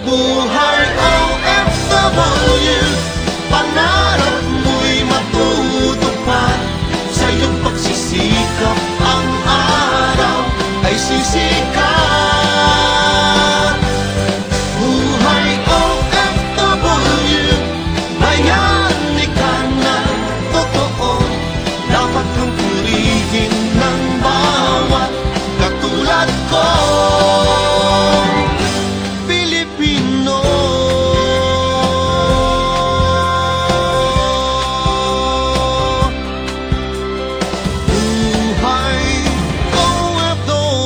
Buhay OFW, pangarap mo'y matutupad. Sa iyong pagsisikap, ang araw ay sisikat. Buhay OFW, bayani ka ng totoo. Dapat kang purihin ng bawat katulad ko. Pilipino. Buhay OFW.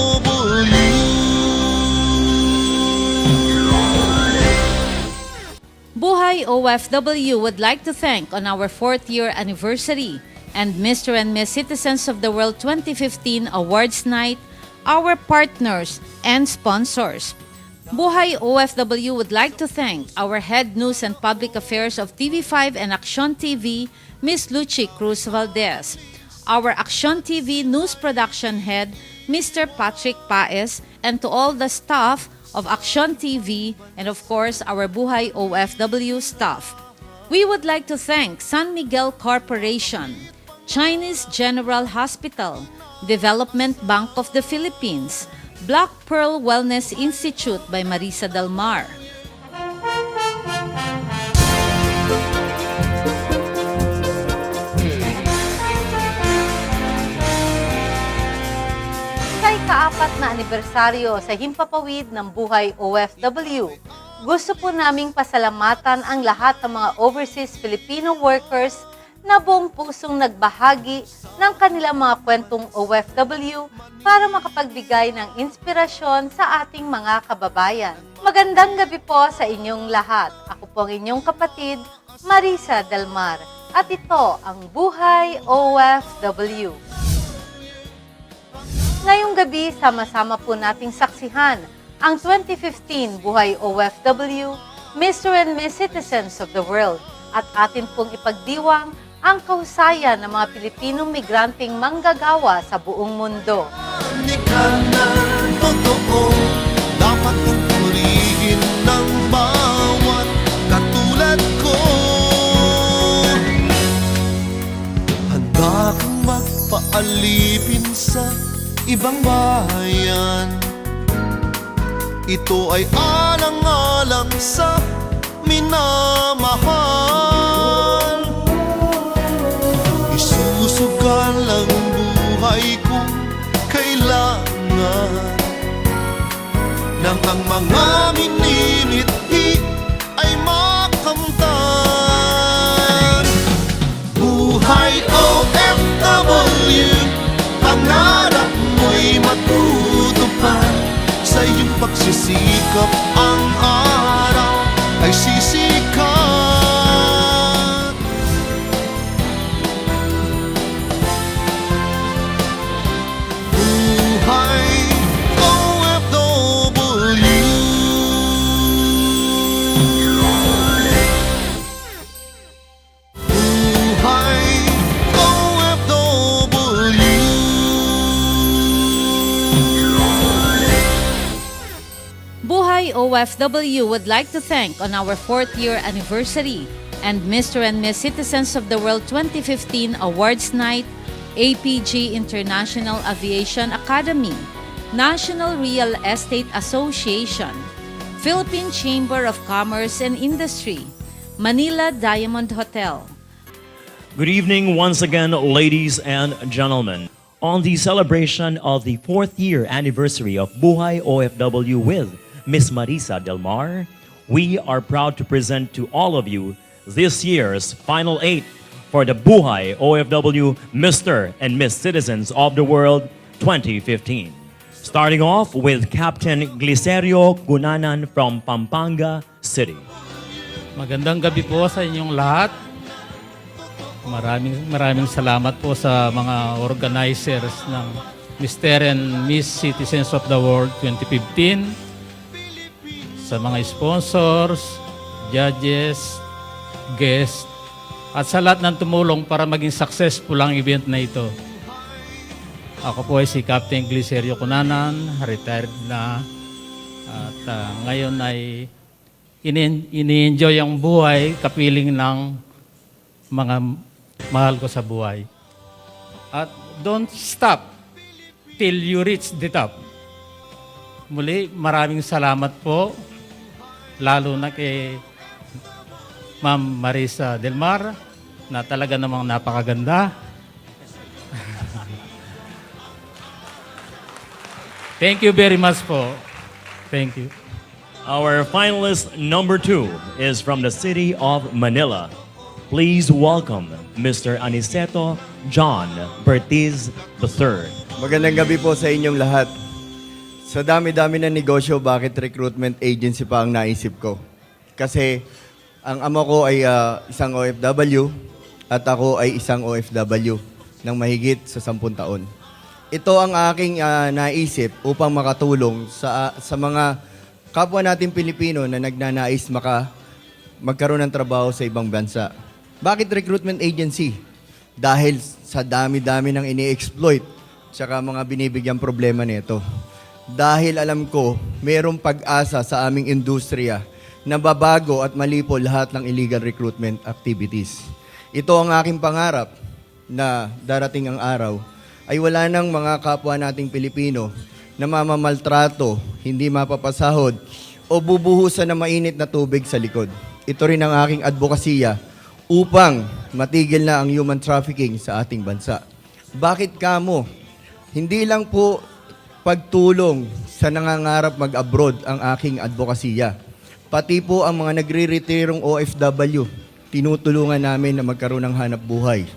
Buhay OFW would like to thank on our 4th year anniversary and Mr. and Miss Citizens of the World 2015 Awards Night, our partners and sponsors. Buhay OFW would like to thank our Head News and Public Affairs of TV5 and Aksyon TV, Ms. Lucy Cruz Valdez. Our Aksyon TV News Production Head, Mr. Patrick Paes, and to all the staff of Aksyon TV and of course our Buhay OFW staff. We would like to thank San Miguel Corporation, Chinese General Hospital, Development Bank of the Philippines, Black Pearl Wellness Institute by Marissa del Mar. Sa ika-4 na anibersaryo sa himpapawid ng Buhay OFW, gusto po naming pasalamatan ang lahat ng mga overseas Filipino workers na buong pusong nagbahagi ng kanilang mga kwentong OFW para makapagbigay ng inspirasyon sa ating mga kababayan. Magandang gabi po sa inyong lahat. Ako po ang inyong kapatid, Marissa del Mar. At ito ang Buhay OFW. Ngayong gabi, sama-sama po nating saksihan ang 2015 Buhay OFW, Mr. and Miss Citizens of the World at atin pong ipagdiwang ang kahusayan ng mga Pilipinong migranteng manggagawa sa buong mundo. Bayani ka ng totoo. Dapat kang purihin ng bawat katulad ko. Handa kang magpaalipin sa ibang bayan. Ito ay alang-alang sa minamahal. Isusugal ang buhay kung kailangan nang ang mga minimithi ay makamtan. Buhay OFW, pangarap mo'y matutupad. Sa iyong pagsisikap, ang araw ay sisikat. Buhay OFW. Buhay OFW. Buhay OFW would like to thank on our 4th year anniversary and Mr. and Miss Citizens of the World 2015 Awards Night, APG International Aviation Academy, National Real Estate Association, Philippine Chamber of Commerce and Industry, Manila Diamond Hotel. Good evening once again, ladies and gentlemen. On the celebration of the 4th year anniversary of Buhay OFW with Miss Marissa del Mar, we are proud to present to all of you this year's Final 8 for the Buhay OFW Mr. and Miss Citizens of the World 2015. Starting off with Captain Glicerio Gunanan from Pampanga City. Magandang gabi po sa inyong lahat. Maraming salamat po sa mga organizers ng Mr. and Miss Citizens of the World 2015, sa mga sponsors, judges, guests, at sa lahat ng tumulong para maging successful ang event na ito. Ako po ay si Captain Glicerio Cunanan, retired na, at ngayon ay ini-enjoy ang buhay kapiling ng mga mahal ko sa buhay. At don't stop till you reach the top. Muli, maraming salamat po, lalo na kay Ma'am Marissa del Mar, na talaga namang napakaganda. Thank you very much po. Thank you. Our finalist number 2 is from the city of Manila. Please welcome Mr. Aniceto John Bertiz III. Magandang gabi po sa inyong lahat. Sa dami-dami ng negosyo, bakit recruitment agency pa ang naisip ko? Kasi ang ama ko ay isang OFW at ako ay isang OFW ng mahigit sa 10 taon. Ito ang aking naisip upang makatulong sa mga kapwa natin Pilipino na nagnanais magkaroon ng trabaho sa ibang bansa. Bakit recruitment agency? Dahil sa dami-dami ng ini-exploit tsaka mga binibigyang problema nito. Dahil alam ko, mayroong pag-asa sa aming industriya na babago at malipo lahat ng illegal recruitment activities. Ito ang aking pangarap na darating ang araw ay wala nang mga kapwa nating Pilipino na mamamaltrato, hindi mapapasahod, o bubuhusan ng mainit na tubig sa likod. Ito rin ang aking advokasya upang matigil na ang human trafficking sa ating bansa. Bakit kamo? Hindi lang po pagtulong sa nangangarap mag-abroad ang aking advokasya. Pati po ang mga nagre-retirong OFW, tinutulungan namin na magkaroon ng hanap buhay.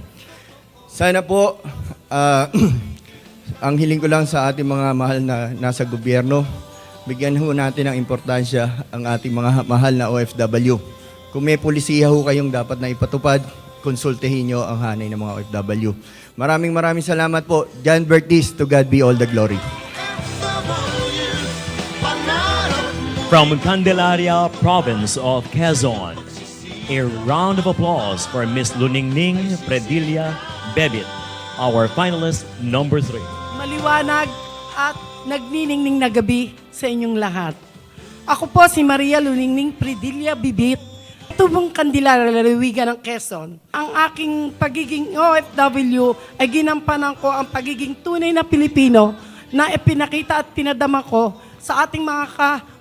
Sana po, ang hiling ko lang sa ating mga mahal na nasa gobyerno, bigyan ho natin ng importansya ang ating mga mahal na OFW. Kung may polisiya ho kayong dapat na ipatupad, konsultehin nyo ang hanay ng mga OFW. Maraming salamat po. John Bertiz, to God be all the glory. From Candelaria Province of Quezon, a round of applause for Miss Luningning Predilla Bebit, our finalist number 3. Maliwanag at nagniningning na gabi sa inyong lahat. Ako po si Maria Luningning Predilla Bibit, tubong Candelaria, lalawigan ng Quezon. Ang aking pagiging OFW ay ginampanan ko ang pagiging tunay na Pilipino na ipinakita at pinadama ko sa ating mga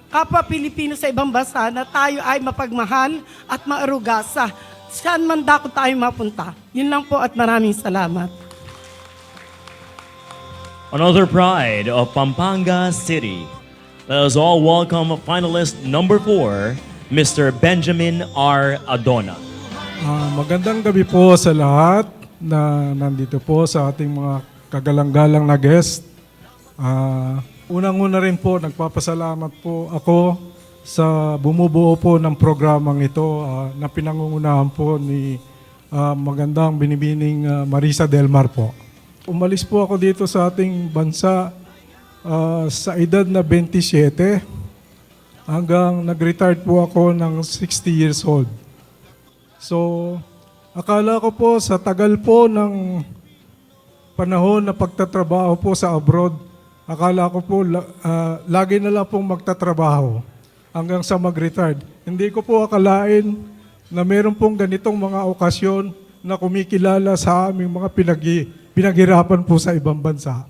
kapwa Pilipino sa ibang bansa na tayo ay mapagmahal at maaruga sa saan man dako tayo mapunta. Yun lang po at maraming salamat. Another pride of Pampanga City. Let us all welcome finalist number 4, Mr. Benjamin R. Adona. Magandang gabi po sa lahat na nandito po sa ating mga kagalang-galang na guest. Unang-una rin po, nagpapasalamat po ako sa bumubuo po ng programang ito na pinangungunahan po ni magandang binibining Marissa del Mar po. Umalis po ako dito sa ating bansa sa edad na 27 hanggang nag-retired po ako ng 60 years old. So, akala ko po sa tagal po ng panahon na pagtatrabaho po sa abroad, akala ko po lagi na lang pong magtatrabaho hanggang sa mag-retired. Hindi ko po akalain na meron pong ganitong mga okasyon na kumikilala sa aming mga pinaghirapan po sa ibang bansa.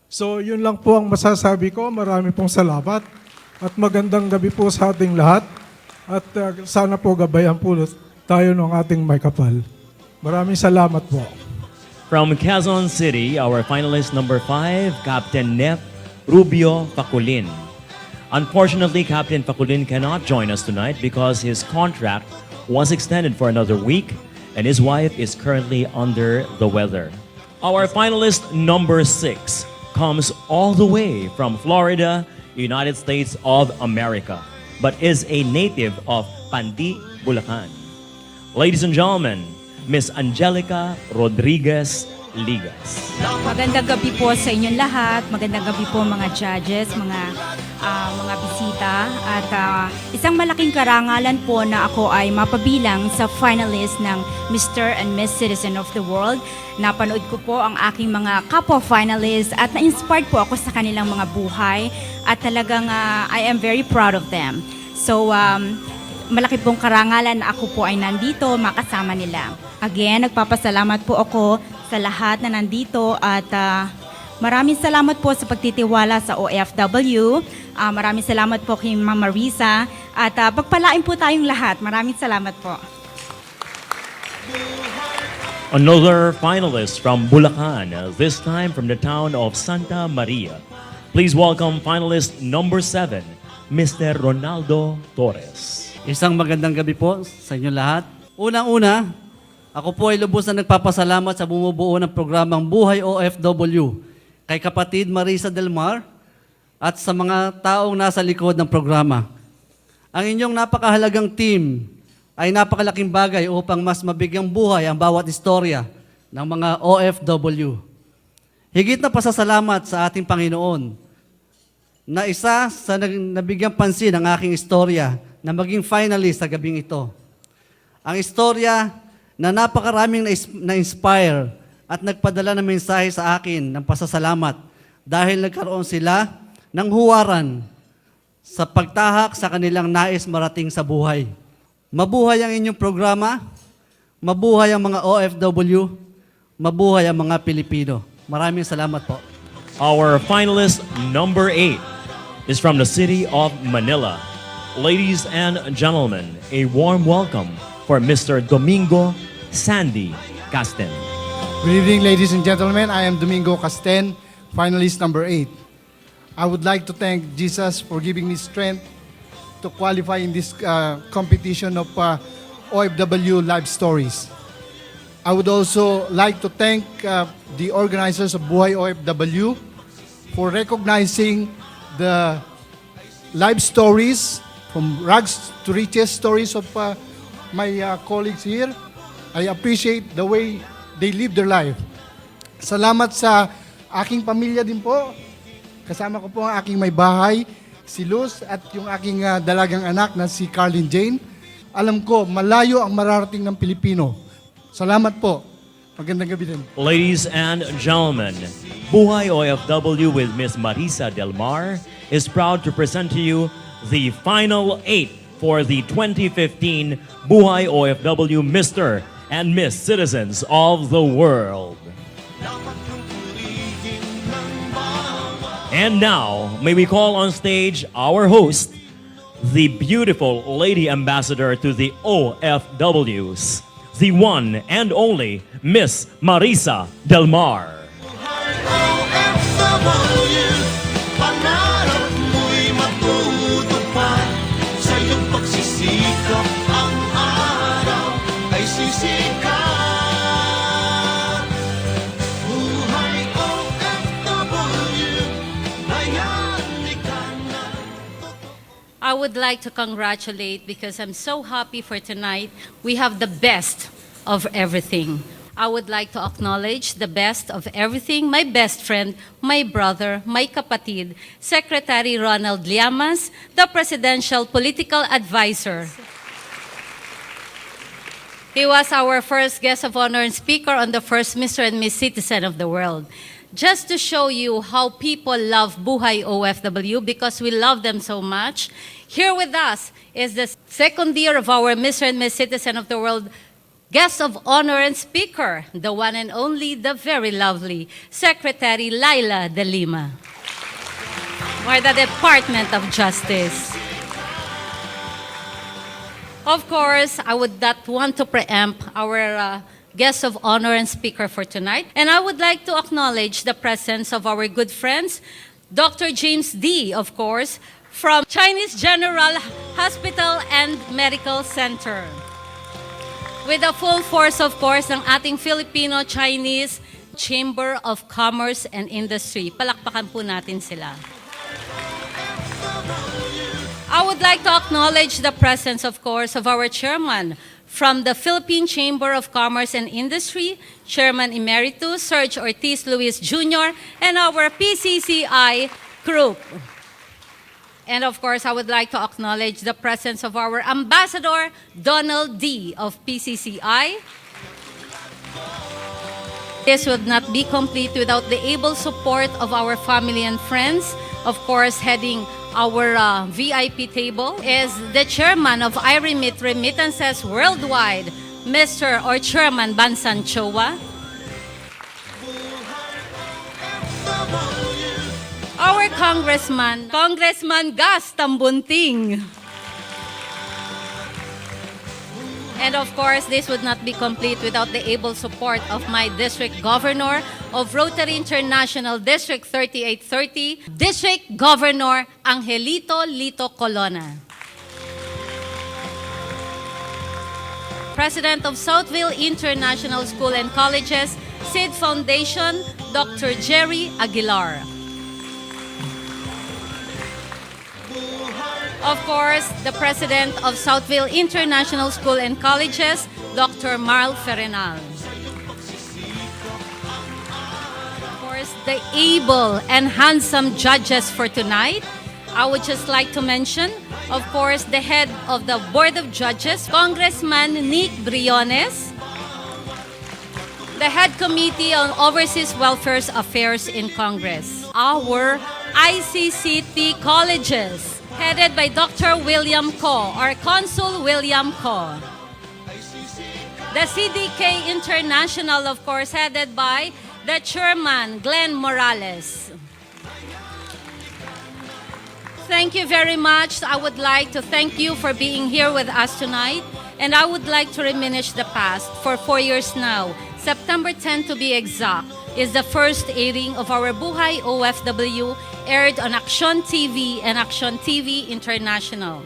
So, yun lang po ang masasabi ko. Marami pong salamat at magandang gabi po sa ating lahat at sana po gabayan po tayo ng ating may kapal. Maraming salamat po. From Quezon City, our finalist number 5, Captain Nef Rubio Faculin. Unfortunately, Captain Faculin cannot join us tonight because his contract was extended for another week and his wife is currently under the weather. Our finalist number 6 comes all the way from Florida, United States of America, but is a native of Pandi, Bulacan. Ladies and gentlemen, Miss Angelica Rodriguez Ligas. Magandang gabi po sa inyong lahat. Magandang gabi po mga judges, mga bisita. At isang malaking karangalan po na ako ay mapabilang sa finalist ng Mr. and Miss Citizen of the World. Napanood ko po ang aking mga kapwa finalists at na-inspired po ako sa kanilang mga buhay. At talagang I am very proud of them. So, malaki pong karangalan na ako po ay nandito makasama nila. Again, nagpapasalamat po ako sa lahat na nandito at maraming salamat po sa pagtitiwala sa OFW. Maraming salamat po kay Ma'am Marissa at pagpalain po tayong lahat. Maraming salamat po. Another finalist from Bulacan, this time from the town of Santa Maria. Please welcome finalist number 7, Mr. Ronaldo Torres. Isang magandang gabi po sa inyo lahat. Unang-una, ako po ay lubos na nagpapasalamat sa bumubuo ng programang Buhay OFW kay kapatid Marissa del Mar at sa mga taong nasa likod ng programa. Ang inyong napakahalagang team ay napakalaking bagay upang mas mabigyang buhay ang bawat istorya ng mga OFW. Higit na pasasalamat sa ating Panginoon na isa sa nabigyang pansin ang aking istorya na maging finalist sa gabing ito. Ang istorya na napakaraming na-inspire at nagpadala ng mensahe sa akin ng pasasalamat dahil nagkaroon sila ng huwaran sa pagtahak sa kanilang nais marating sa buhay. Mabuhay ang inyong programa, mabuhay ang mga OFW, mabuhay ang mga Pilipino. Maraming salamat po. Our finalist number 8 is from the city of Manila. Ladies and gentlemen, a warm welcome for Mr. Domingo Sandy Casten. Good evening, ladies and gentlemen. I am Domingo Casten, finalist number 8. I would like to thank Jesus for giving me strength to qualify in this competition of OFW live stories. I would also like to thank the organizers of Buhay OFW for recognizing the live stories from rags to riches stories of my colleagues here. I appreciate the way they live their life. Salamat sa aking pamilya din po. Kasama ko po ang aking may bahay, si Luz, at yung aking dalagang anak na si Carlin Jane. Alam ko, malayo ang mararating ng Pilipino. Salamat po. Magandang gabi din. Ladies and gentlemen, Buhay OFW with Ms. Marissa del Mar is proud to present to you the final 8 for the 2015 Buhay OFW Mr. and Miss Citizens of the World. And now, may we call on stage our host, the beautiful lady ambassador to the OFWs, the one and only Miss Marissa del Mar. OFW, pangarap mo'y matutupad. Sa iyong pagsisikap, ang araw ay sisikap. Buhay OFW, bayani ka na. I would like to congratulate because I'm so happy for tonight. We have the best of everything. I would like to acknowledge the best of everything, my best friend, my brother, my kapatid, Secretary Ronald Llamas, the Presidential Political Advisor. He was our first guest of honor and speaker on the first Mr. and Miss Citizen of the World. Just to show you how people love Buhay OFW because we love them so much, here with us is the second year of our Mr. and Miss Citizen of the World guest of honor and speaker, the one and only, the very lovely Secretary Laila de Lima for the Department of Justice. Of course, I would not want to preempt our guest of honor and speaker for tonight. And I would like to acknowledge the presence of our good friends, Dr. James D., of course, from Chinese General Hospital and Medical Center. With the full force, of course, ng ating Filipino-Chinese Chamber of Commerce and Industry. Palakpakan po natin sila. I would like to acknowledge the presence, of course, of our chairman from the Philippine Chamber of Commerce and Industry, Chairman Emeritus Serge Ortiz Luis Jr., and our PCCI group. And of course, I would like to acknowledge the presence of our Ambassador, Donald D. of PCCI. This would not be complete without the able support of our family and friends, of course, heading our VIP table is the chairman of iRemit Remittances Worldwide, Mr. or Chairman Bansan Chowa. Our Congressman Gas Tambunting. And of course, this would not be complete without the able support of my District Governor of Rotary International District 3830, District Governor Angelito Lito Colonna. President of Southville International School and Colleges, SID Foundation, Dr. Jerry Aguilar. Of course, the President of Southville International School and Colleges, Dr. Marl Ferenal. Of course, the able and handsome judges for tonight. I would just like to mention, of course, the head of the Board of Judges, Congressman Nick Briones, the Head Committee on Overseas Welfare Affairs in Congress, our ICCT colleges, headed by Dr. William Ko, or Consul William Ko. The CDK International, of course, headed by the Chairman, Glenn Morales. Thank you very much. I would like to thank you for being here with us tonight. And I would like to reminisce the past for 4 years now. September 10 to be exact is the first airing of our Buhay OFW, aired on Aksyon TV and Aksyon TV International.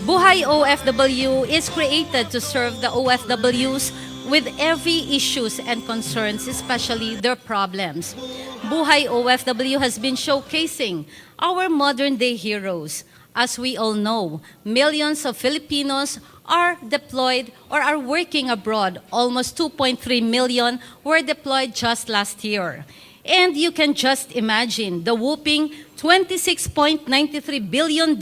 Buhay OFW is created to serve the OFWs with every issues and concerns, especially their problems. Buhay OFW has been showcasing our modern-day heroes. As we all know, millions of Filipinos are deployed or are working abroad. Almost 2.3 million were deployed just last year. And you can just imagine the whooping $26.93 billion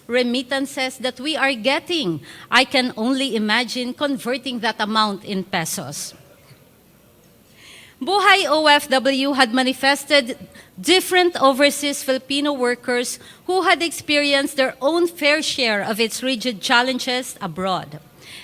remittances that we are getting. I can only imagine converting that amount in pesos. Buhay OFW had manifested different overseas Filipino workers who had experienced their own fair share of its rigid challenges abroad.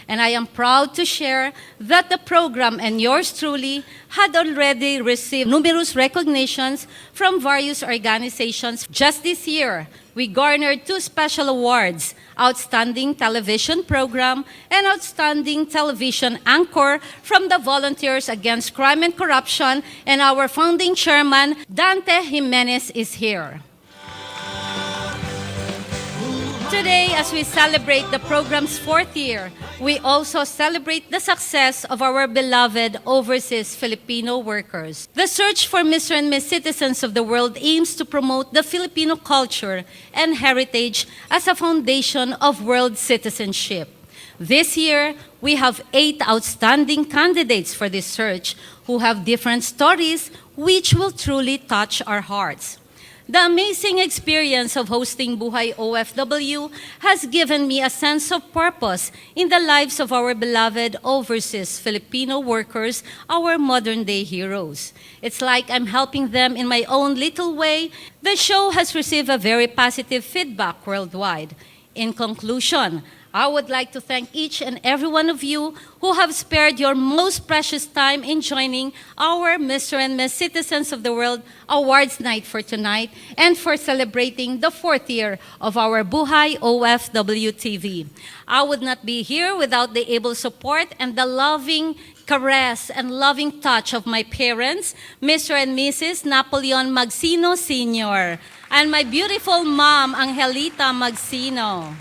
And I am proud to share that the program and yours truly had already received numerous recognitions from various organizations. Just this year, we garnered 2 special awards, Outstanding Television Program and Outstanding Television Anchor from the Volunteers Against Crime and Corruption, and our founding chairman, Dante Jimenez, is here. Today, as we celebrate the program's 4th year, we also celebrate the success of our beloved overseas Filipino workers. The search for Mr. and Miss Citizens of the World aims to promote the Filipino culture and heritage as a foundation of world citizenship. This year, we have 8 outstanding candidates for this search who have different stories which will truly touch our hearts. The amazing experience of hosting Buhay OFW has given me a sense of purpose in the lives of our beloved overseas Filipino workers, our modern-day heroes. It's like I'm helping them in my own little way. The show has received a very positive feedback worldwide. In conclusion, I would like to thank each and every one of you who have spared your most precious time in joining our Mr. and Miss Citizens of the World Awards Night for tonight and for celebrating the 4th year of our Buhay OFW TV. I would not be here without the able support and the loving caress and loving touch of my parents, Mr. and Mrs. Napoleon Magsino Sr., and my beautiful mom, Angelita Magsino.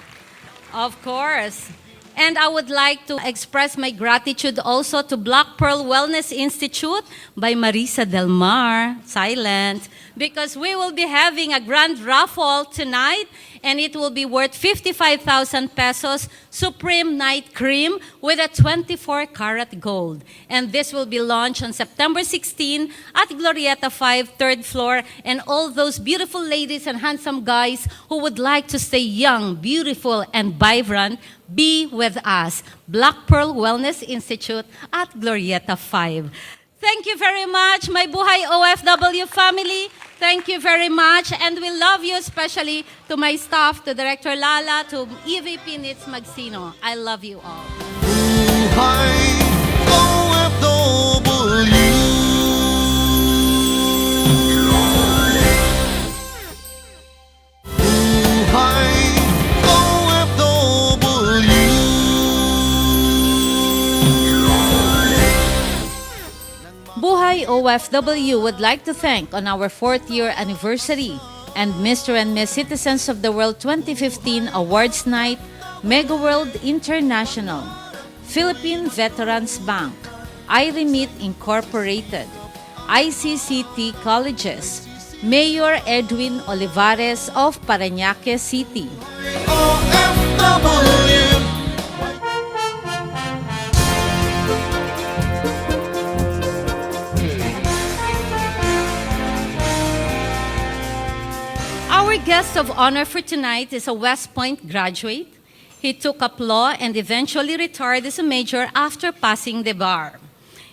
Of course. And I would like to express my gratitude also to Black Pearl Wellness Institute by Marissa del Mar, silent, because we will be having a grand raffle tonight and it will be worth 55,000 pesos, Supreme Night Cream with a 24-karat gold. And this will be launched on September 16 at Glorieta 5, 3rd floor. And all those beautiful ladies and handsome guys who would like to stay young, beautiful, and vibrant, be with us. Black Pearl Wellness Institute at Glorieta 5. Thank you very much, my Buhay OFW family. Thank you very much. And we love you, especially to my staff, to Director Lala, to EVP Nitz Magsino. I love you all. Buhay OFW. Buhay OFW. Buhay OFW would like to thank on our 4th year anniversary and Mr. and Miss Citizens of the World 2015 Awards Night, Mega World International, Philippine Veterans Bank, iRemit Incorporated, ICCT Colleges, Mayor Edwin Olivares of Parañaque City, OFW. Our guest of honor for tonight is a West Point graduate. He took up law and eventually retired as a major after passing the bar.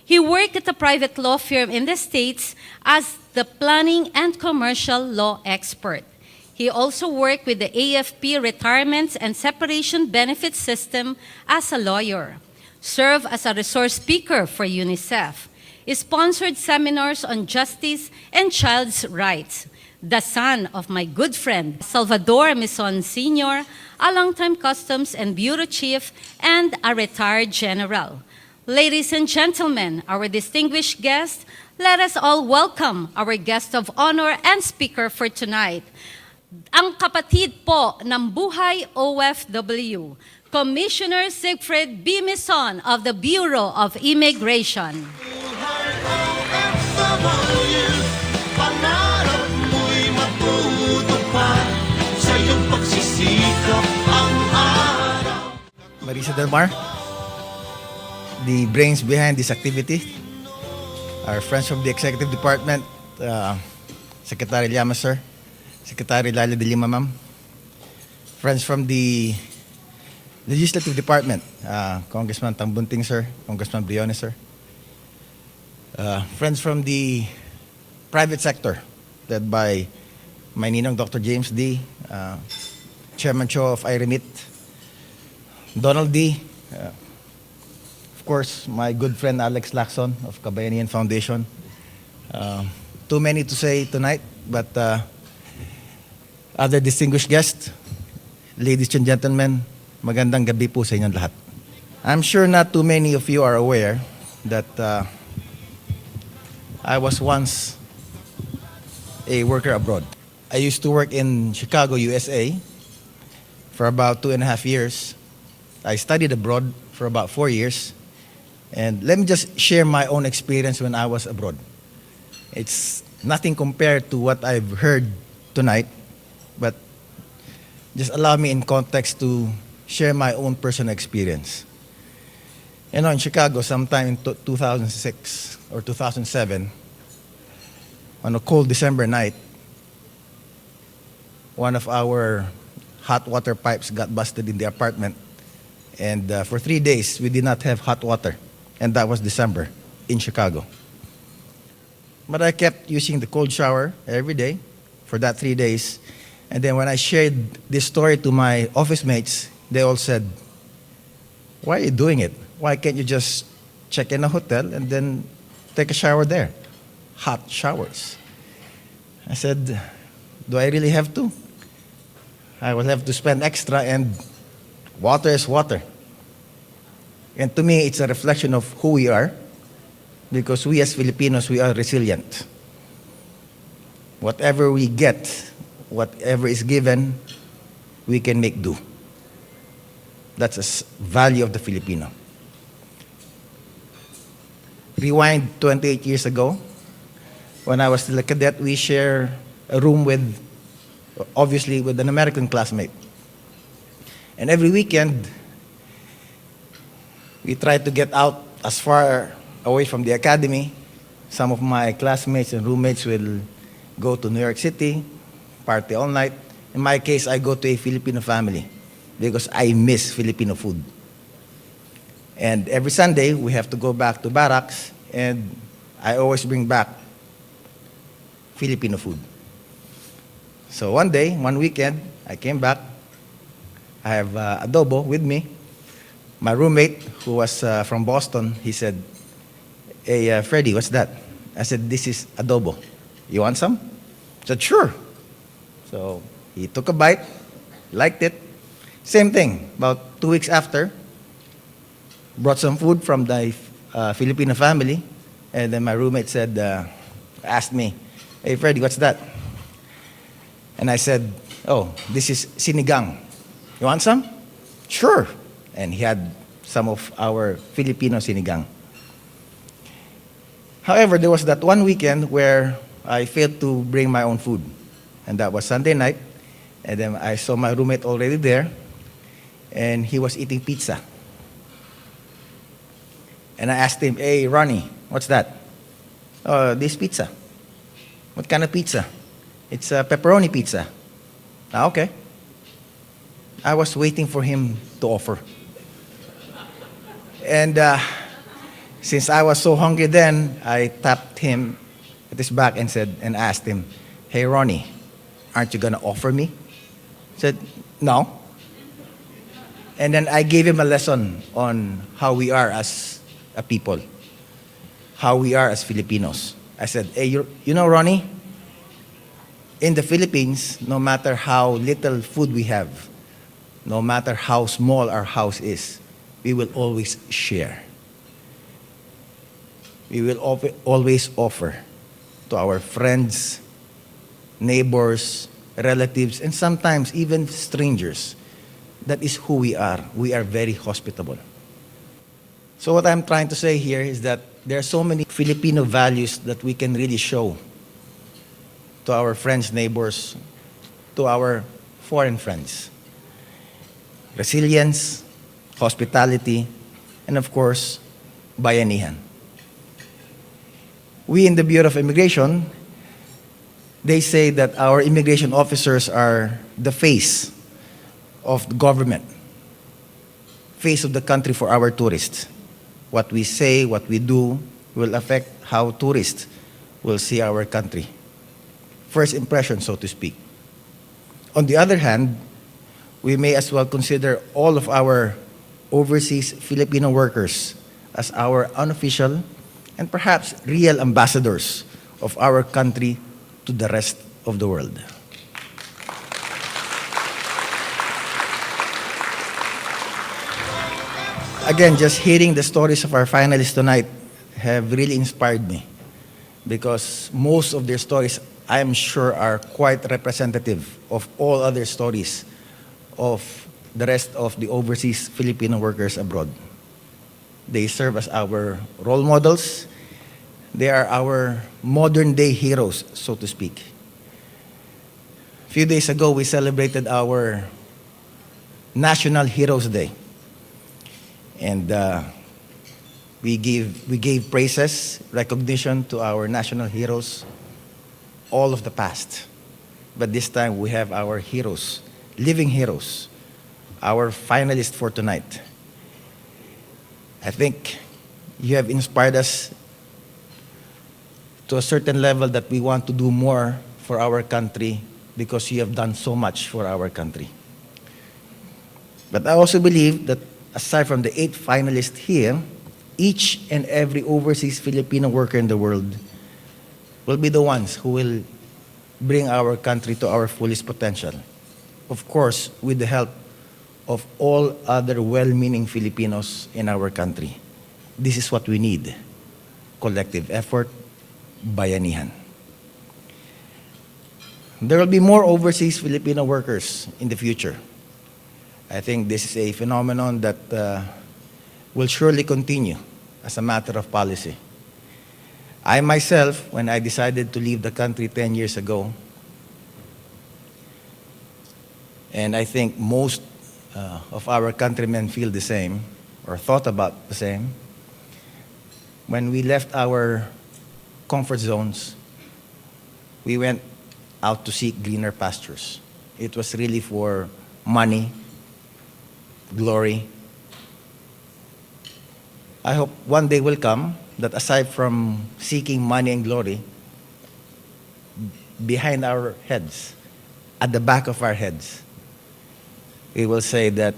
He worked at a private law firm in the States as the planning and commercial law expert. He also worked with the AFP Retirements and Separation Benefits System as a lawyer, served as a resource speaker for UNICEF, sponsored seminars on justice and child's rights. The son of my good friend, Salvador Mison Sr., a longtime Customs and Bureau Chief and a retired general. Ladies and gentlemen, our distinguished guest, let us all welcome our guest of honor and speaker for tonight, ang kapatid po ng Buhay OFW, Commissioner Siegfried B. Mison of the Bureau of Immigration. Buhay OFW. Pangarap mo'y matutupad sa iyong pagsisikap ang araw. Marissa del Mar, the brains behind this activity, our friends from the Executive Department, Secretary Llamas, sir, Secretary Lala de Lima, ma'am, friends from the Legislative Department, Congressman Tambunting, sir, Congressman Briones, sir, friends from the private sector, led by my ninong Dr. James D., Chairman Cho of iRemit, Donald D., of course, my good friend Alex Lacson of Kabayanian Foundation. Too many to say tonight, but other distinguished guests, ladies and gentlemen, magandang gabi po sa inyong lahat. I'm sure not too many of you are aware that I was once a worker abroad. I used to work in Chicago, USA for about 2.5 years. I studied abroad for about 4 years. And let me just share my own experience when I was abroad. It's nothing compared to what I've heard tonight, but just allow me in context to share my own personal experience. You know, in Chicago, sometime in 2006 or 2007, on a cold December night, one of our hot water pipes got busted in the apartment. And for 3 days, we did not have hot water. And that was December in Chicago. But I kept using the cold shower every day for that 3 days. And then when I shared this story to my office mates, they all said, "Why are you doing it? Why can't you just check in a hotel and then take a shower there? Hot showers." I said, "Do I really have to? I will have to spend extra, and water is water." And to me, it's a reflection of who we are, because we as Filipinos, we are resilient. Whatever we get, whatever is given, we can make do. That's a value of the Filipino. Rewind 28 years ago, when I was still a cadet, we share a room with, obviously, with an American classmate. And every weekend, we try to get out as far away from the academy. Some of my classmates and roommates will go to New York City, party all night. In my case, I go to a Filipino family because I miss Filipino food. And every Sunday, we have to go back to barracks, and I always bring back Filipino food. So one day, one weekend, I came back. I have adobo with me. My roommate, who was from Boston, he said, "Hey, Freddie, what's that?" I said, "This is adobo. You want some?" He said, "Sure." So he took a bite, liked it. Same thing, about 2 weeks after, brought some food from the Filipino family, and then my roommate said, asked me, "Hey, Freddie, what's that?" And I said, "Oh, this is sinigang. You want some?" "Sure." And he had some of our Filipino sinigang. However, there was that one weekend where I failed to bring my own food. And that was Sunday night. And then I saw my roommate already there. And he was eating pizza. And I asked him, "Hey, Ronnie, what's that?" "Oh, this pizza." "What kind of pizza?" "It's a pepperoni pizza." "Ah, okay." I was waiting for him to offer. And since I was so hungry then, I tapped him at his back and asked him, "Hey, Ronnie, aren't you going to offer me?" He said, "No." And then I gave him a lesson on how we are as a people, how we are as Filipinos. I said, "Hey, you know, Ronnie, in the Philippines, no matter how little food we have, no matter how small our house is, we will always share. We will always offer to our friends, neighbors, relatives, and sometimes even strangers. That is who we are. We are very hospitable." So what I'm trying to say here is that there are so many Filipino values that we can really show to our friends, neighbors, to our foreign friends. Resilience, hospitality, and of course, bayanihan. We in the Bureau of Immigration, they say that our immigration officers are the face of the government, face of the country for our tourists. What we say, what we do, will affect how tourists will see our country. First impression, so to speak. On the other hand, we may as well consider all of our overseas Filipino workers as our unofficial and perhaps real ambassadors of our country to the rest of the world. Again, just hearing the stories of our finalists tonight have really inspired me, because most of their stories, I am sure, are quite representative of all other stories of the rest of the overseas Filipino workers abroad. They serve as our role models. They are our modern-day heroes, so to speak. A few days ago, we celebrated our National Heroes Day. And we gave praises, recognition to our national heroes, all of the past. But this time we have our heroes, living heroes, our finalists for tonight. I think you have inspired us to a certain level that we want to do more for our country, because you have done so much for our country. But I also believe that aside from the 8 finalists here, each and every overseas Filipino worker in the world will be the ones who will bring our country to our fullest potential. Of course, with the help of all other well-meaning Filipinos in our country. This is what we need: collective effort, bayanihan. There will be more overseas Filipino workers in the future. I think this is a phenomenon that will surely continue as a matter of policy. I myself, when I decided to leave the country 10 years ago, and I think most of our countrymen feel the same, or thought about the same, when we left our comfort zones, we went out to seek greener pastures. It was really for money, glory. I hope one day will come that aside from seeking money and glory, behind our heads, at the back of our heads, we will say that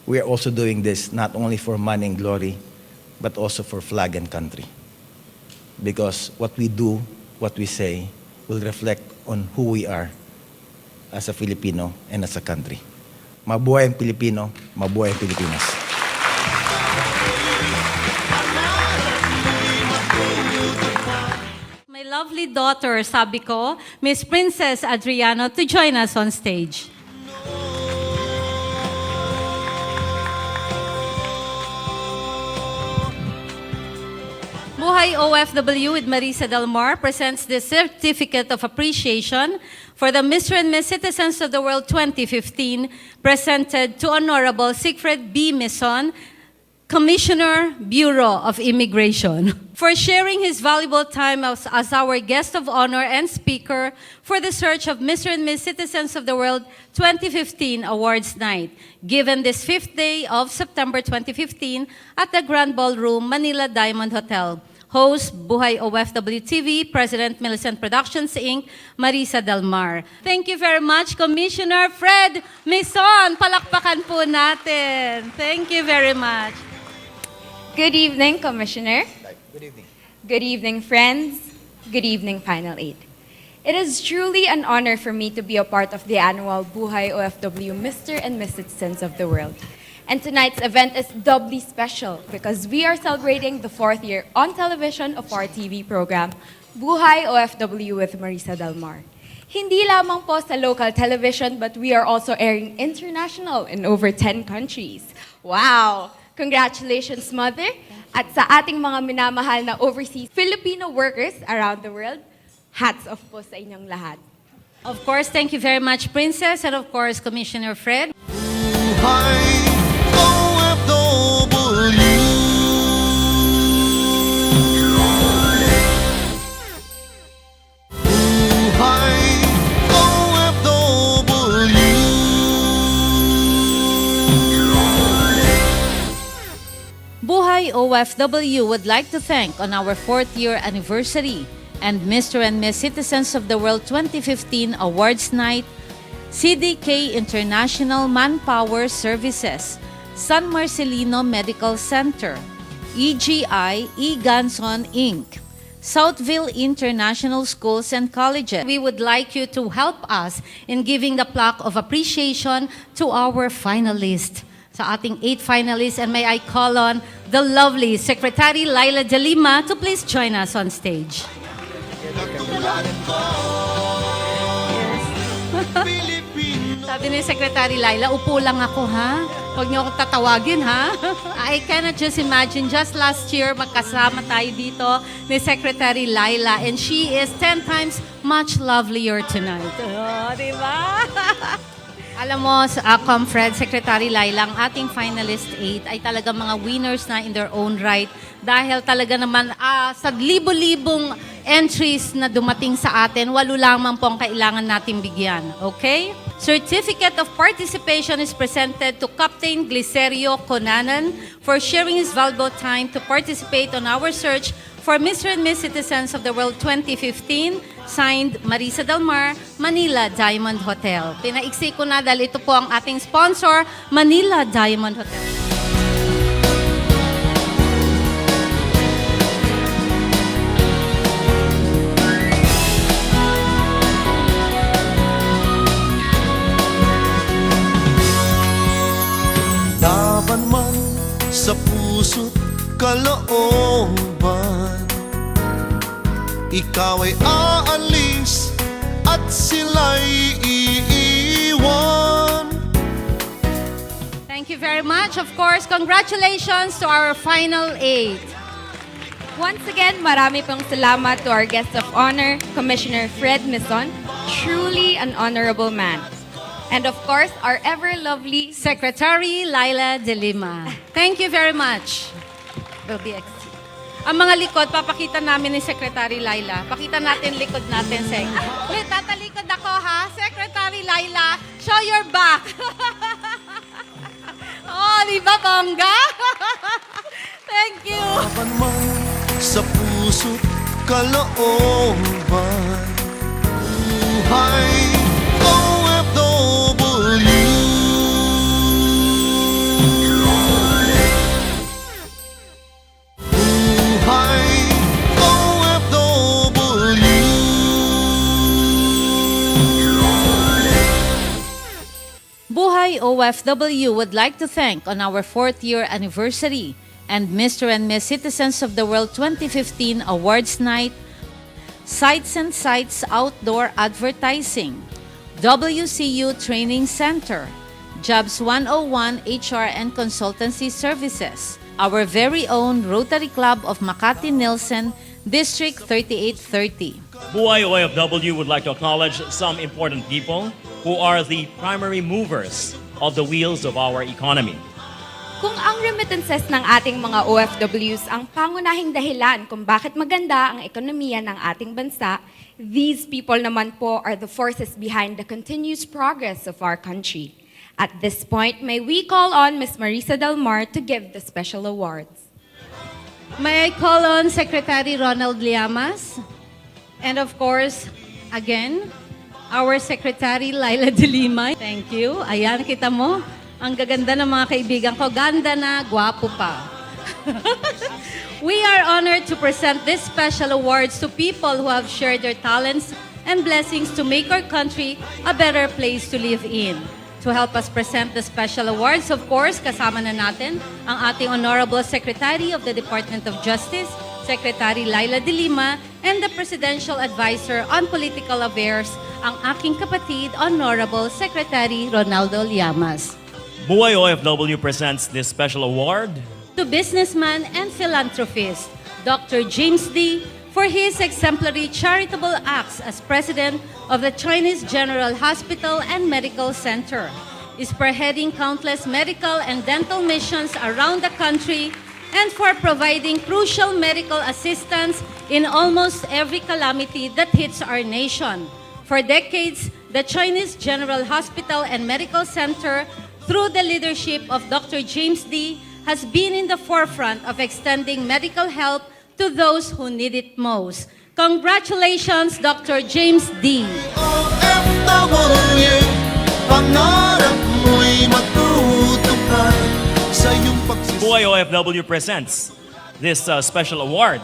we are also doing this not only for money and glory, but also for flag and country. Because what we do, what we say, will reflect on who we are as a Filipino and as a country. Mabuhay ang Pilipino, mabuhay ang Pilipinas. My lovely daughter, sabi ko, Miss Princess Adriano, to join us on stage. Buhay OFW with Marissa del Mar presents the Certificate of Appreciation for the Mr. and Miss Citizens of the World 2015, presented to Honorable Siegfried B. Mison, Commissioner, Bureau of Immigration, for sharing his valuable time as our guest of honor and speaker for the search of Mr. and Miss Citizens of the World 2015 Awards Night, given this 5th day of September 2015 at the Grand Ballroom, Manila Diamond Hotel. Host, Buhay OFW TV, President Millicent Productions Inc., Marissa del Mar. Thank you very much, Commissioner Fred Mison. Palakpakan po natin. Thank you very much. Good evening, Commissioner. Good evening. Good evening, friends. Good evening, Final 8. It is truly an honor for me to be a part of the annual Buhay OFW Mr. and Miss Citizens of the World. And tonight's event is doubly special because we are celebrating the 4th year on television of our TV program, Buhay OFW with Marissa del Mar. Hindi lamang po sa local television, but we are also airing international in over 10 countries. Wow! Congratulations, Mother! At sa ating mga minamahal na overseas Filipino workers around the world, hats off po sa inyong lahat. Of course, thank you very much, Princess, and of course, Commissioner Fred. Buhay OFW. Buhay OFW. Buhay OFW would like to thank on our 4th year anniversary and Mr. and Miss Citizens of the World 2015 Awards Night, CDK International Manpower Services, San Marcelino Medical Center, EGI Ganson Inc., Southville International Schools and Colleges. We would like you to help us in giving the plaque of appreciation to our finalists. Sa ating 8 finalists, and may I call on the lovely Secretary Laila de Lima to please join us on stage. Sabi ni Secretary Laila, upo lang ako ha. Huwag niyo akong tatawagin ha. I cannot just imagine, just last year magkasama tayo dito ni Secretary Laila, and she is 10 times much lovelier tonight. Oh, di ba? Alam mo, Comfred, Secretary Laila, ang ating finalist 8 ay talaga mga winners na in their own right dahil talaga naman sa libo-libong entries na dumating sa atin, 8 lamang po ang kailangan natin bigyan. Okay? Certificate of Participation is presented to Captain Glicerio Conanan for sharing his valuable time to participate on our search for Mr. and Miss Citizens of the World 2015, signed Marissa del Mar, Manila Diamond Hotel. Pinaiksi ko na dahil ito po ang ating sponsor, Manila Diamond Hotel. Laban man sa puso't kalooban, ikaw ay aalis at sila'y iiwan. Thank you very much. Of course, congratulations to our final 8. Once again, marami pong salamat to our guest of honor, Commissioner Fred Mison, truly an honorable man. And of course, our ever-lovely Secretary Laila de Lima. Thank you very much. Will be ang mga likod, papakita namin ni Secretary Laila. Pakita natin likod natin, Sec. Wait, tatalikod ako ha. Secretary Laila, show your back. Oh, di ba, bongga? Thank you. Laban man sa puso't kalooban. Buhay OFW. Buhay OFW. Buhay OFW would like to thank on our 4th year anniversary and Mr. and Miss Citizens of the World 2015 Awards Night, Sights and Sights Outdoor Advertising, WCU Training Center, Jobs 101 HR and Consultancy Services, our very own Rotary Club of Makati Nilsen, District 3830. Buhay OFW would like to acknowledge some important people who are the primary movers of the wheels of our economy. Kung ang remittances ng ating mga OFWs ang pangunahing dahilan kung bakit maganda ang ekonomiya ng ating bansa, these people naman po are the forces behind the continuous progress of our country. At this point, may we call on Ms. Marissa del Mar to give the special awards. May I call on Secretary Ronald Llamas? And of course, again, our Secretary Laila de Lima. Thank you. Ayan, kita mo. Ang gaganda ng mga kaibigan ko. Ganda na, gwapo pa. We are honored to present this special awards to people who have shared their talents and blessings to make our country a better place to live in. To help us present the special awards, of course, kasama na natin ang ating Honorable Secretary of the Department of Justice, Secretary Laila de Lima, and the Presidential Advisor on Political Affairs, ang aking kapatid, Honorable Secretary Ronaldo Llamas. Buhay OFW presents this special award To businessman and philanthropist, Dr. James D., for his exemplary charitable acts as President of the Chinese General Hospital and Medical Center, spearheading countless medical and dental missions around the country, and for providing crucial medical assistance in almost every calamity that hits our nation. For decades, the Chinese General Hospital and Medical Center, through the leadership of Dr. James D., has been in the forefront of extending medical help to those who need it most. Congratulations, Dr. James D. OFW, pangarap mo'y matutupad sa iyong pagsisikap. Buhay OFW presents this special award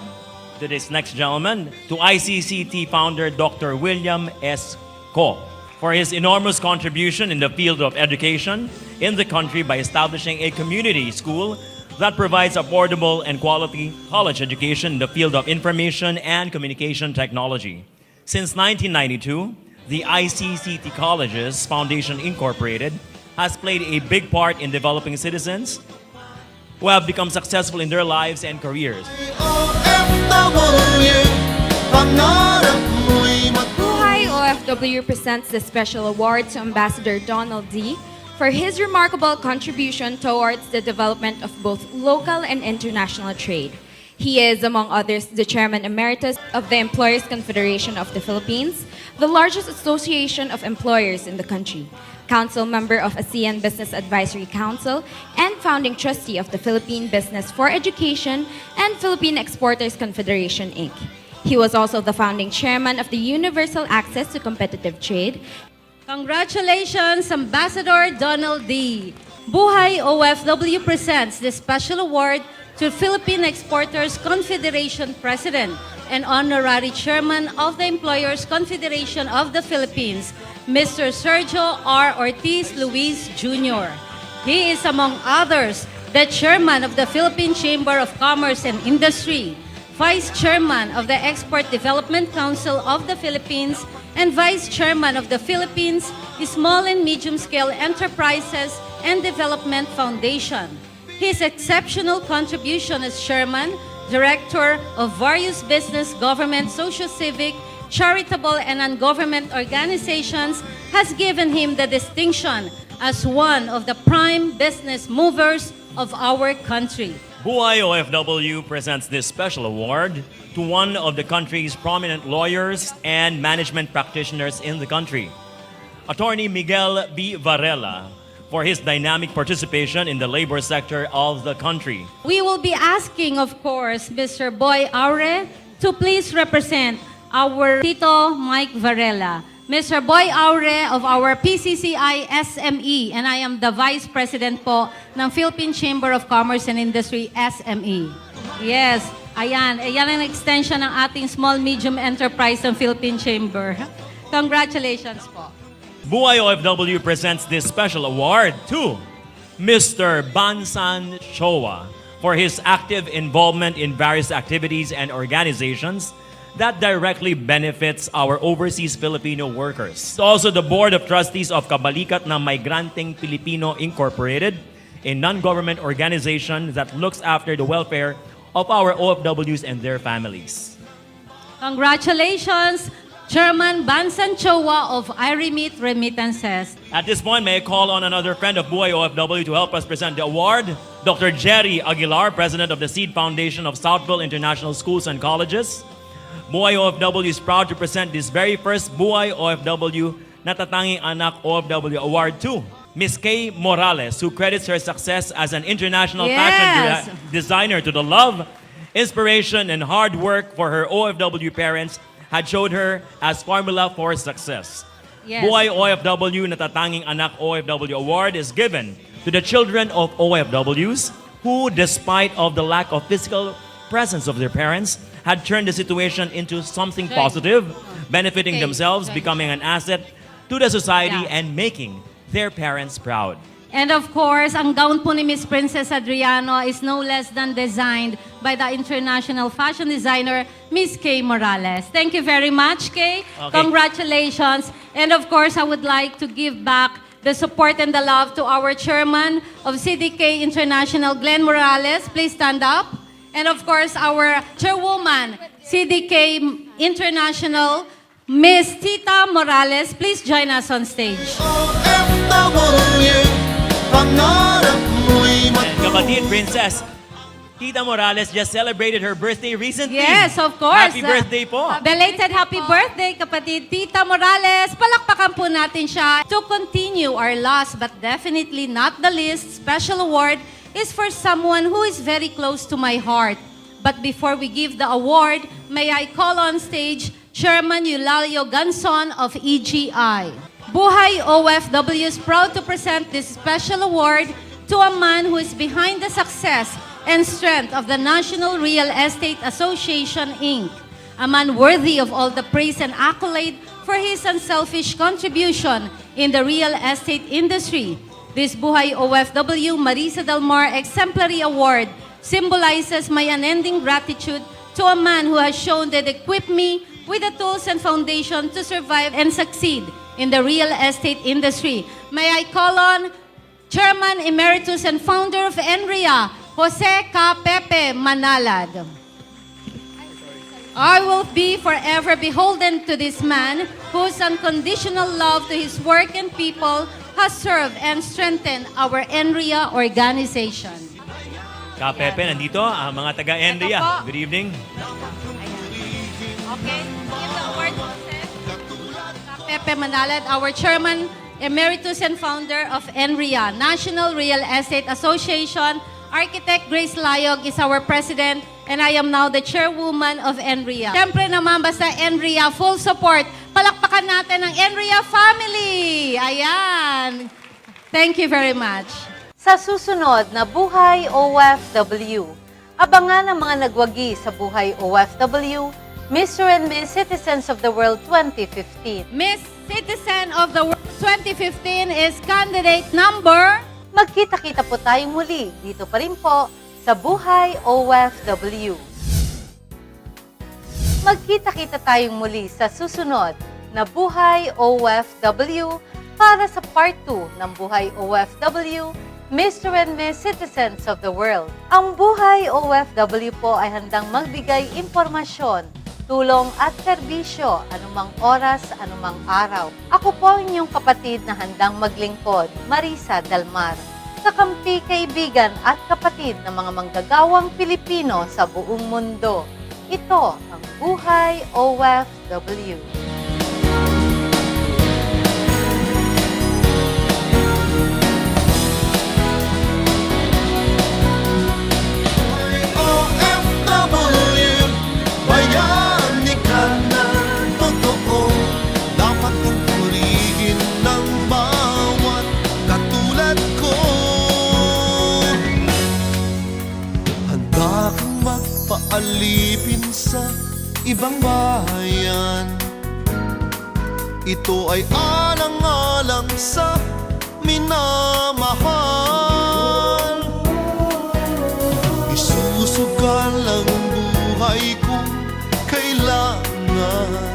to this next gentleman, to ICCT founder Dr. William S. Ko, for his enormous contribution in the field of education in the country by establishing a community school that provides affordable and quality college education in the field of information and communication technology. Since 1992, the ICCT Colleges Foundation Incorporated has played a big part in developing citizens who have become successful in their lives and careers. OFW, pangarap mo'y Buhay OFW presents the special award to Ambassador Donald D. for his remarkable contribution towards the development of both local and international trade. He is, among others, the Chairman Emeritus of the Employers Confederation of the Philippines, the largest association of employers in the country, Council Member of ASEAN Business Advisory Council, and Founding Trustee of the Philippine Business for Education and Philippine Exporters Confederation, Inc. He was also the founding chairman of the Universal Access to Competitive Trade. Congratulations, Ambassador Donald D. Buhay OFW presents this special award to Philippine Exporters Confederation President and Honorary Chairman of the Employers Confederation of the Philippines, Mr. Sergio R. Ortiz Luis Jr. He is, among others, the Chairman of the Philippine Chamber of Commerce and Industry, Vice Chairman of the Export Development Council of the Philippines, and Vice Chairman of the Philippines Small and Medium Scale Enterprises and Development Foundation. His exceptional contribution as Chairman, Director of various business, government, socio-civic, charitable, and non-government organizations has given him the distinction as one of the prime business movers of our country. Buhay OFW presents this special award to one of the country's prominent lawyers and management practitioners in the country, Attorney Miguel B. Varela, for his dynamic participation in the labor sector of the country. We will be asking, of course, Mr. Boy Aure to please represent our Tito Mike Varela. Mr. Boy Aure of our PCCI SME, and I am the Vice President po ng Philippine Chamber of Commerce and Industry SME. Yes, ayan ang extension ng ating Small Medium Enterprise ng Philippine Chamber. Congratulations po. Buhay OFW presents this special award to Mr. Bansan Showa for his active involvement in various activities and organizations that directly benefits our overseas Filipino workers. Also, the Board of Trustees of Kabalikat na Migranteng Pilipino Incorporated, a non-government organization that looks after the welfare of our OFWs and their families. Congratulations, Chairman Bansan Chowa of iRemit Remittances. At this point, may I call on another friend of Buhay OFW to help us present the award, Dr. Jerry Aguilar, President of the Seed Foundation of Southville International Schools and Colleges. Buhay OFW is proud to present this very first Buhay OFW Natatanging Anak OFW Award to Ms. Kay Morales, who credits her success as an international fashion designer to the love, inspiration, and hard work for her OFW parents had showed her as formula for success. Yes. Buhay OFW Natatanging Anak OFW Award is given to the children of OFWs who, despite of the lack of physical presence of their parents, had turned the situation into something positive, benefiting themselves, becoming an asset to the society, and making their parents proud. And of course, ang gown po ni Miss Princess Adriano is no less than designed by the international fashion designer, Miss Kay Morales. Thank you very much, Kay. Okay. Congratulations. And of course, I would like to give back the support and the love to our chairman of CDK International, Glenn Morales. Please stand up. And of course, our chairwoman, CDK International, Miss Tita Morales. Please join us on stage. OFW, pangarap mo'y And kapatid, Princess, Tita Morales just celebrated her birthday recently. Yes, of course. Happy birthday po. Belated happy birthday, kapatid Tita Morales. Palakpakan po natin siya. To continue, our last but definitely not the least special award is for someone who is very close to my heart. But before we give the award, may I call on stage Chairman Eulalio Ganson of EGI. Buhay OFW is proud to present this special award to a man who is behind the success and strength of the National Real Estate Association, Inc., a man worthy of all the praise and accolade for his unselfish contribution in the real estate industry. This Buhay OFW Marissa del Mar Exemplary Award symbolizes my unending gratitude to a man who has shown that equipped me with the tools and foundation to survive and succeed in the real estate industry. May I call on Chairman Emeritus and Founder of ENRIA, Jose K. Pepe Manalad. I will be forever beholden to this man whose unconditional love to his work and people has served and strengthened our ENRIA organization. Kapepe, nandito ang mga taga-Enria. Ito po. Good evening. Okay, give the award to Pepe Manalad, our Chairman Emeritus and Founder of ENRIA, National Real Estate Association. Architect Grace Layog is our President, and I am now the Chairwoman of ENRIA. Siyempre naman, basta ENRIA, full support. Palakpakan natin ang ENRIA family. Ayan. Thank you very much. Sa susunod na Buhay OFW, abangan ang mga nagwagi sa Buhay OFW, Mr. and Miss Citizens of the World 2015. Miss Citizen of the World 2015 is candidate number... Magkita-kita po tayong muli dito pa rin po sa Buhay OFW. Magkita-kita tayong muli sa susunod na Buhay OFW para sa Part 2 ng Buhay OFW, Mr. and Miss Citizens of the World. Ang Buhay OFW po ay handang magbigay impormasyon, tulong at serbisyo anumang oras, anumang araw. Ako po ang inyong kapatid na handang maglingkod, Marissa del Mar, kakampi, kaibigan at kapatid ng mga manggagawang Pilipino sa buong mundo. Ito ang Buhay OFW. paalipin sa ibang bayan. Ito ay alang-alang sa minamahal. Isusugal ang buhay kung kailangan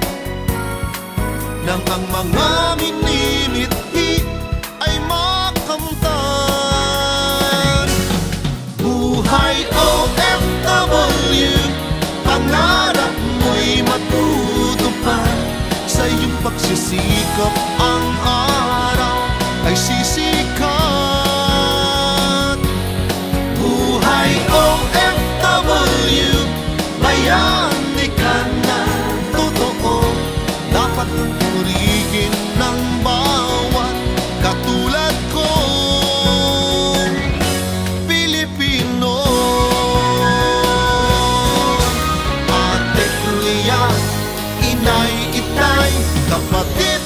nang ang mga minimithi ay makamtan. Buhay OFW, pangarap mo'y matutupad. Sa iyong pagsisikap ang araw ay sisikat. Buhay OFW, bayani ka na totoo. Dapat purihin ng bawat katulad ko, Pilipino. Ate Kuya, inay, itay, kapatid